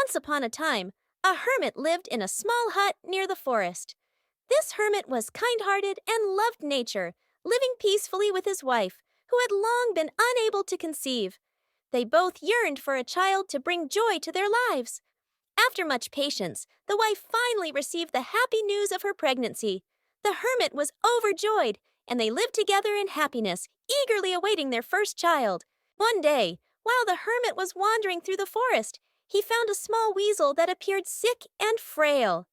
Once upon a time, a hermit lived in a small hut near the forest. This hermit was kind-hearted and loved nature, living peacefully with his wife, who had long been unable to conceive. They both yearned for a child to bring joy to their lives. After much patience, the wife finally received the happy news of her pregnancy. The hermit was overjoyed, and they lived together in happiness, eagerly awaiting their first child. One day, while the hermit was wandering through the forest, he found a small weasel that appeared sick and frail.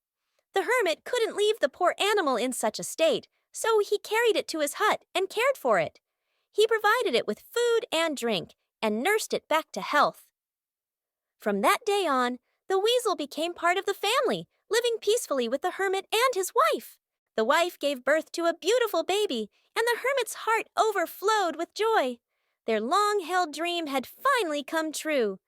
The hermit couldn't leave the poor animal in such a state, so he carried it to his hut and cared for it. He provided it with food and drink and nursed it back to health. From that day on, the weasel became part of the family, living peacefully with the hermit and his wife. The wife gave birth to a beautiful baby, and the hermit's heart overflowed with joy. Their long-held dream had finally come true.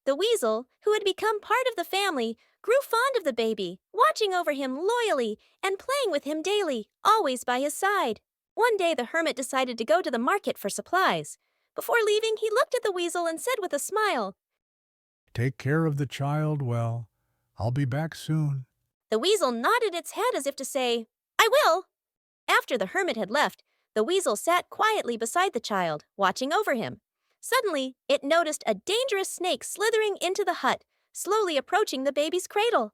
The weasel, who had become part of the family, grew fond of the baby, watching over him loyally and playing with him daily, always by his side. One day the hermit decided to go to the market for supplies. Before leaving, he looked at the weasel and said with a smile, "Take care of the child well. I'll be back soon." The weasel nodded its head as if to say, "I will." After the hermit had left, the weasel sat quietly beside the child, watching over him. Suddenly, it noticed a dangerous snake slithering into the hut, slowly approaching the baby's cradle.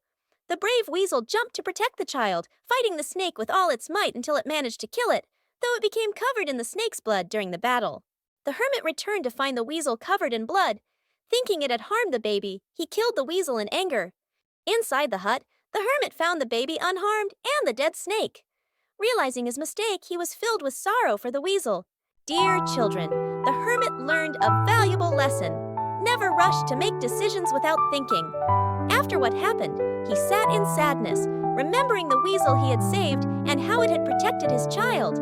The brave weasel jumped to protect the child, fighting the snake with all its might until it managed to kill it, though it became covered in the snake's blood during the battle. The hermit returned to find the weasel covered in blood. Thinking it had harmed the baby, he killed the weasel in anger. Inside the hut, the hermit found the baby unharmed and the dead snake. Realizing his mistake, he was filled with sorrow for the weasel. Dear children, the hermit learned a valuable lesson. Never rush to make decisions without thinking. After what happened, he sat in sadness, remembering the weasel he had saved and how it had protected his child.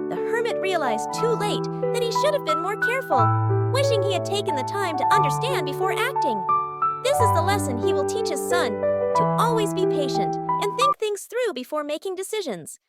The hermit realized too late that he should have been more careful, wishing he had taken the time to understand before acting. This is the lesson he will teach his son, to always be patient and think things through before making decisions.